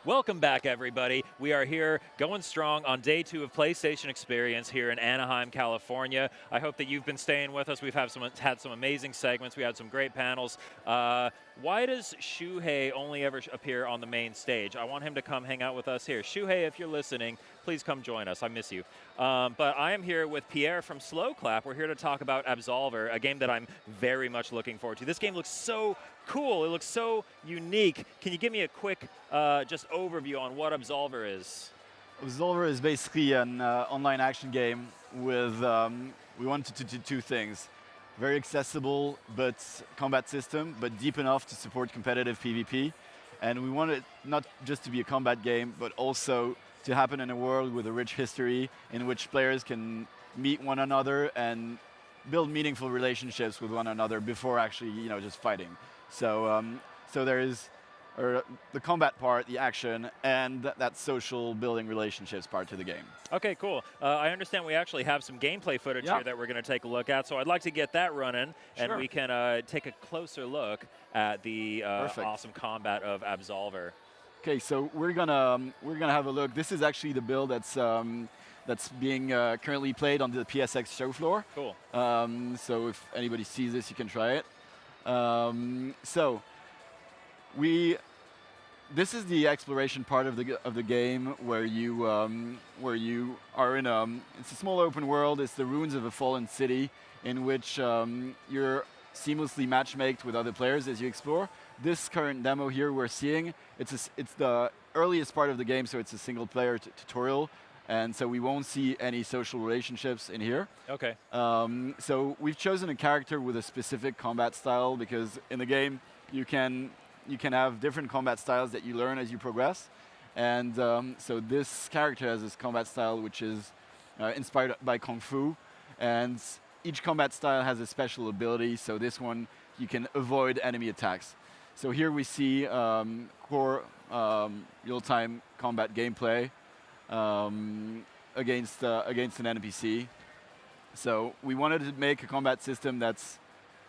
Welcome back, everybody. We are here going strong on day 2 of PlayStation Experience here in Anaheim, California. I hope that you've been staying with us. We've had some amazing segments. We had some great panels. Why does Shuhei only ever appear on the main stage? I want him to come hang out with us here. Shuhei, if you're listening, please come join us. I miss you. But I am here with Pierre from Slow Clap. We're here to talk about Absolver, a game that I'm very much looking forward to. This game looks so cool. It looks so unique. Can you give me a quick just overview on what Absolver is? Absolver is basically an online action game with, we wanted to do two things. Very accessible but combat system, but deep enough to support competitive PvP. And we want it not just to be a combat game, but also to happen in a world with a rich history in which players can meet one another and build meaningful relationships with one another before actually, just fighting. So, there is the combat part, the action, and that social building relationships part to the game. Okay, cool. I understand we actually have some gameplay footage here that we're going to take a look at, so I'd like to get that running, and we can take a closer look at the awesome combat of Absolver. Okay, so we're gonna have a look. This is actually the build that's being currently played on the PSX show floor. Cool. So if anybody sees this, you can try it. This is the exploration part of the game where you are in it's a small open world. It's the ruins of a fallen city in which you're seamlessly matchmaked with other players as you explore. This current demo here we're seeing, it's the earliest part of the game, so it's a single player tutorial, and so we won't see any social relationships in here. Okay. So we've chosen a character with a specific combat style because in the game you can have different combat styles that you learn as you progress. And so this character has this combat style which is inspired by Kung Fu. And each combat style has a special ability. So this one, you can avoid enemy attacks. So here we see core real-time combat gameplay against an NPC. So we wanted to make a combat system that's,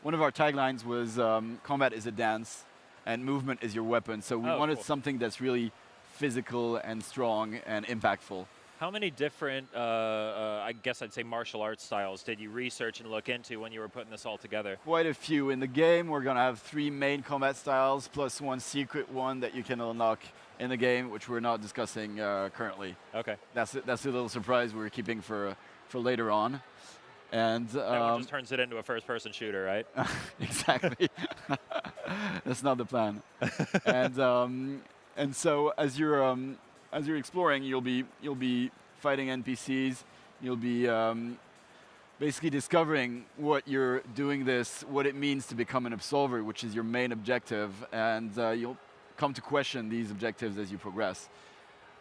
one of our taglines was combat is a dance and movement is your weapon. So we wanted something that's really physical and strong and impactful. How many different, I guess I'd say martial arts styles did you research and look into when you were putting this all together? Quite a few. In the game, we're going to have 3 main combat styles plus one secret one that you can unlock in the game, which we're not discussing currently. Okay. That's a little surprise we're keeping for later on. And that one just turns it into a first-person shooter, right? Exactly. That's not the plan. And so as you're exploring, you'll be fighting NPCs. You'll be basically discovering what it means to become an Absolver, which is your main objective, and you'll come to question these objectives as you progress.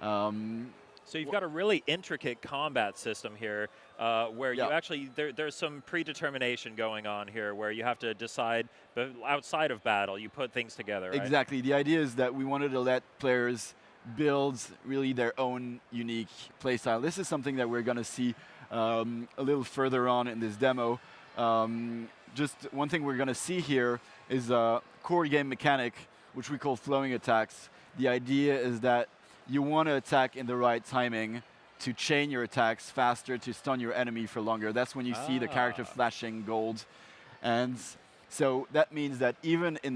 So you've got a really intricate combat system here, where you actually there's some predetermination going on here, where you have to decide, but outside of battle, you put things together. Right? Exactly. The idea is that we wanted to let players build really their own unique playstyle. This is something that we're going to see a little further on in this demo. Just one thing we're going to see here is a core game mechanic, which we call flowing attacks. The idea is that you want to attack in the right timing to chain your attacks faster, to stun your enemy for longer. That's when you see the character flashing gold. And so that means that even in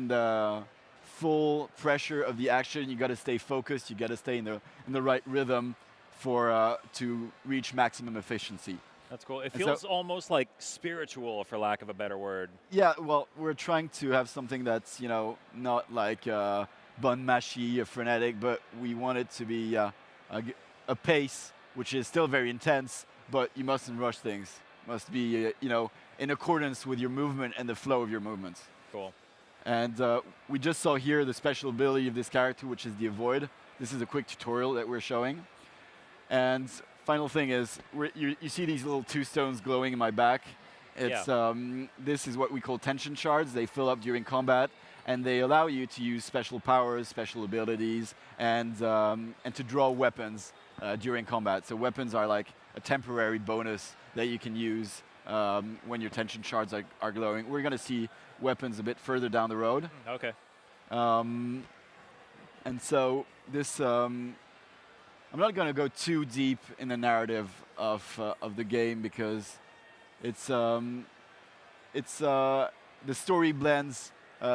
the full pressure of the action, you got to stay focused. You got to stay in the right rhythm to reach maximum efficiency. That's cool. It feels almost like spiritual, for lack of a better word. Yeah, well, we're trying to have something that's not like bun mashy, frenetic, but we want it to be a pace which is still very intense, but you mustn't rush things. Must be in accordance with your movement and the flow of your movements. Cool. And we just saw here the special ability of this character, which is the avoid. This is a quick tutorial that we're showing. And final thing is, you see these little 2 stones glowing in my back. It's this is what we call tension shards. They fill up during combat, and they allow you to use special powers, special abilities, and to draw weapons during combat. So weapons are like a temporary bonus that you can use when your tension shards are glowing. We're going to see weapons a bit further down the road. Okay. And so this, I'm not going to go too deep in the narrative of the game because it's the story blends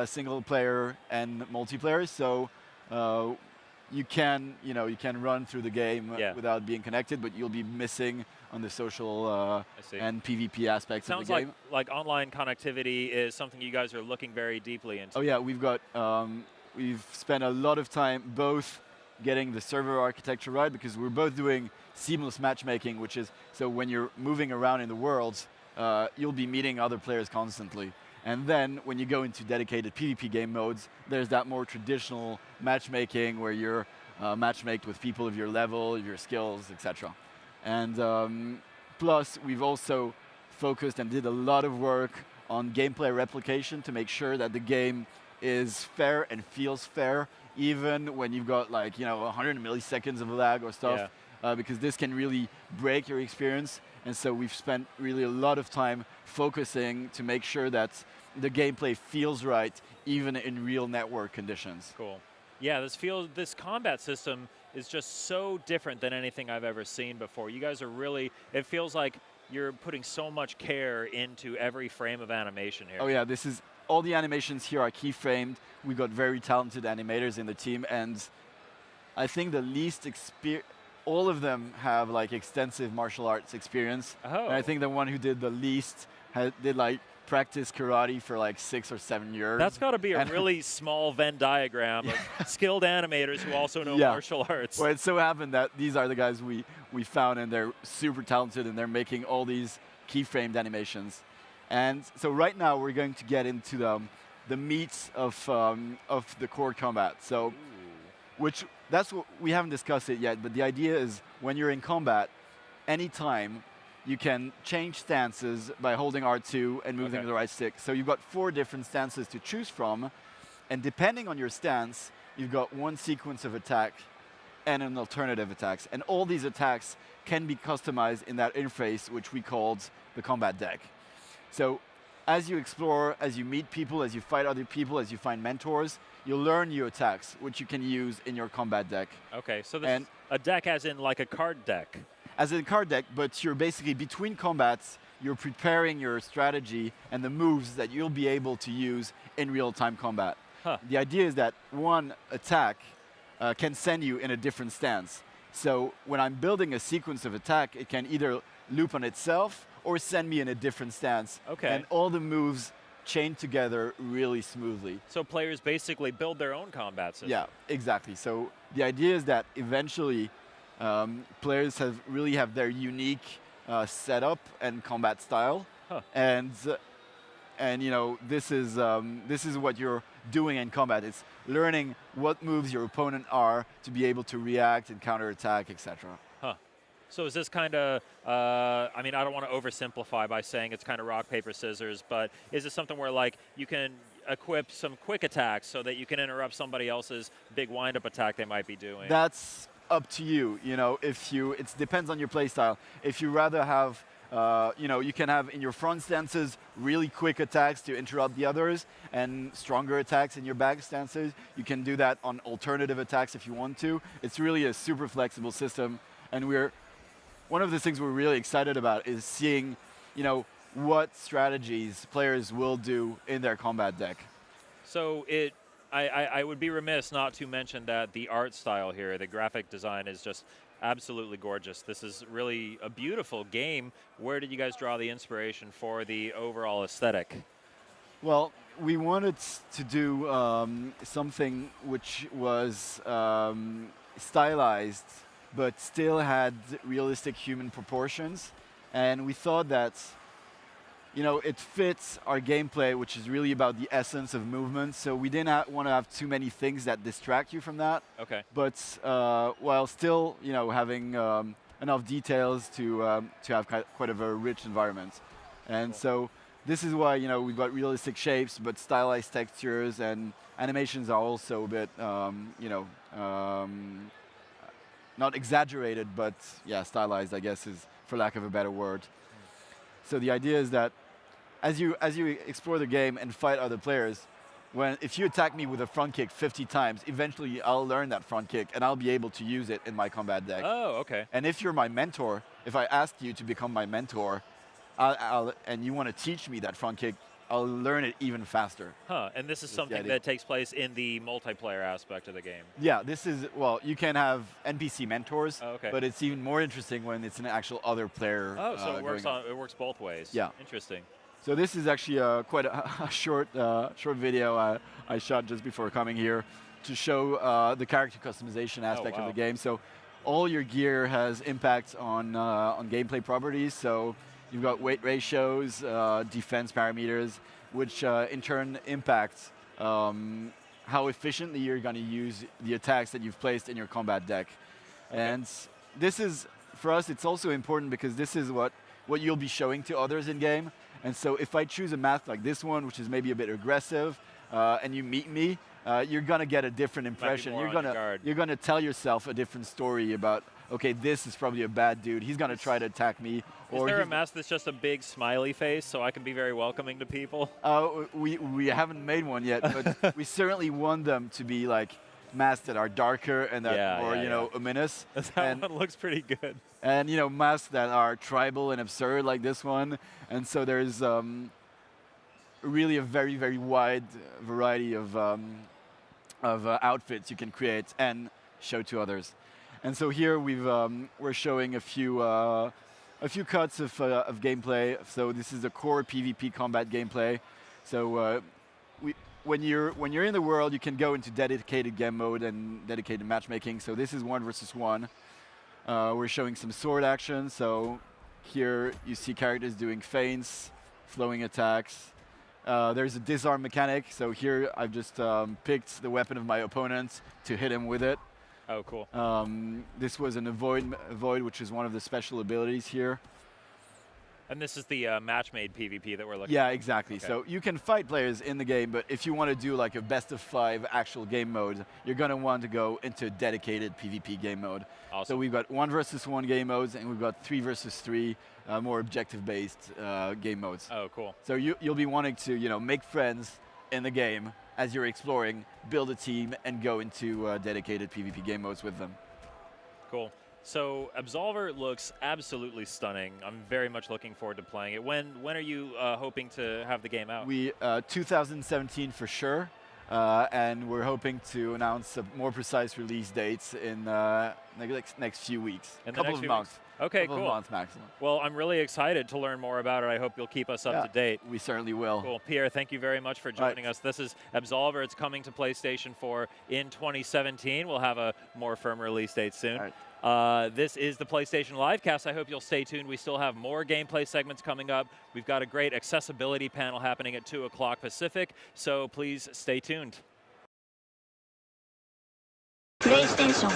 single player and multiplayer. So uh, you can run through the game Yeah. without being connected, but you'll be missing on the social I see. and PvP aspects of Sounds the game. like online connectivity is something you guys are looking very deeply into. Oh yeah, we've spent a lot of time both getting the server architecture right because we're both doing seamless matchmaking, which is so when you're moving around in the world, you'll be meeting other players constantly. And then when you go into dedicated PvP game modes, there's that more traditional matchmaking where you're matchmaked with people of your level, your skills, etc. And plus, we've also focused and did a lot of work on gameplay replication to make sure that the game is fair and feels fair, even when you've got 100 milliseconds of lag or stuff, because this can really break your experience. And so we've spent really a lot of time focusing to make sure that the gameplay feels right, even in real network conditions. Cool. Yeah, this combat system is just so different than anything I've ever seen before. You guys are really, it feels like you're putting so much care into every frame of animation here. Oh yeah, all the animations here are keyframed. We've got very talented animators in the team, and I think all of them have extensive martial arts experience. Oh. And I think the one who did the least did practice karate for 6 or 7 years. That's got to be a really small Venn diagram of skilled animators who also know martial arts. Well, it so happened that these are the guys we found, and they're super talented, and they're making all these keyframed animations. And so right now we're going to get into the meat of the core combat. So, that's what we haven't discussed it yet, but the idea is when you're in combat, anytime you can change stances by holding R2 and moving the right stick. So you've got 4 different stances to choose from, and depending on your stance, you've got one sequence of attack and an alternative attacks. And all these attacks can be customized in that interface, which we called the combat deck. So as you explore, as you meet people, as you fight other people, as you find mentors, you'll learn new attacks, which you can use in your combat deck. Okay, so this is a deck as in like a card deck. As in a card deck, but you're basically between combats, you're preparing your strategy and the moves that you'll be able to use in real-time combat. The idea is that one attack can send you in a different stance. So when I'm building a sequence of attack, it can either loop on itself or send me in a different stance. Okay. And all the moves chain together really smoothly. So players basically build their own combat system. Yeah, exactly. So the idea is that eventually players really have their unique setup and combat style, and this is what you're doing in combat. It's learning what moves your opponent are to be able to react and counterattack, etc. So is this kind of, I mean, I don't want to oversimplify by saying it's kind of rock, paper, scissors, but is it something where you can equip some quick attacks so that you can interrupt somebody else's big wind-up attack they might be doing? That's up to you. It depends on your playstyle. If you rather have, you can have in your front stances really quick attacks to interrupt the others, and stronger attacks in your back stances. You can do that on alternative attacks if you want to. It's really a super flexible system, and one of the things we're really excited about is seeing, what strategies players will do in their combat deck. So I would be remiss not to mention that the art style here, the graphic design is just absolutely gorgeous. This is really a beautiful game. Where did you guys draw the inspiration for the overall aesthetic? Well, we wanted to do something which was stylized, but still had realistic human proportions. And we thought that, it fits our gameplay, which is really about the essence of movement. So we didn't want to have too many things that distract you from that. Okay. But while still, having enough details to have quite of a rich environment. And so this is why, we've got realistic shapes, but stylized textures, and animations are also a bit, not exaggerated, but stylized, I guess, is for lack of a better word. So the idea is that as you explore the game and fight other players, if you attack me with a front kick 50 times, eventually I'll learn that front kick and I'll be able to use it in my combat deck. Oh, okay. And if you're my mentor, if I ask you to become my mentor, and you want to teach me that front kick, I'll learn it even faster. Huh, and this is something that takes place in the multiplayer aspect of the game. Yeah, this is, well, you can have NPC mentors, okay. but it's even more interesting when it's an actual other player. Oh, so it works both ways. Yeah. Interesting. So this is actually quite a short video I shot just before coming here to show the character customization aspect of the game. So all your gear has impacts on gameplay properties. So you've got weight ratios, defense parameters, which in turn impacts how efficiently you're going to use the attacks that you've placed in your combat deck. Okay. And this is, for us, it's also important because this is what you'll be showing to others in game. And so if I choose a math like this one, which is maybe a bit aggressive, and you meet me, you're going to get a different impression. You're going to tell yourself a different story about, okay, this is probably a bad dude. He's going to try to attack me. Is there a mask that's just a big smiley face so I can be very welcoming to people? We haven't made one yet, but we certainly want them to be like masks that are darker and that are more, you know, ominous. That one looks pretty good. And, you know, masks that are tribal and absurd like this one. And so there's really a very, very wide variety of outfits you can create and show to others. And so here we're showing a few cuts of gameplay. So this is the core PvP combat gameplay. So when you're in the world, you can go into dedicated game mode and dedicated matchmaking. So this is 1 versus 1. We're showing some sword action. So here you see characters doing feints, flowing attacks. There's a disarm mechanic. So here I've just picked the weapon of my opponent to hit him with it. Oh, cool. This was an avoid, which is one of the special abilities here. And this is the match-made PvP that we're looking at? Yeah, exactly. Okay. So you can fight players in the game, but if you want to do like a best of 5 actual game mode, you're going to want to go into dedicated PvP game mode. Awesome. So we've got 1 versus 1 game modes, and we've got 3 versus 3 more objective-based game modes. Oh, cool. So you'll be wanting to, you know, make friends in the game as you're exploring, build a team, and go into dedicated PvP game modes with them. Cool. So Absolver looks absolutely stunning. I'm very much looking forward to playing it. When are you hoping to have the game out? 2017 for sure, and we're hoping to announce a more precise release dates in the next few weeks. In a couple of months. Okay, cool. Couple of months maximum. Well, I'm really excited to learn more about it. I hope you'll keep us up to date. We certainly will. Cool. Pierre, thank you very much for joining us. This is Absolver. It's coming to PlayStation 4 in 2017. We'll have a more firm release date soon. This is the PlayStation Livecast. I hope you'll stay tuned. We still have more gameplay segments coming up. We've got a great accessibility panel happening at 2 o'clock Pacific, so please stay tuned. PlayStation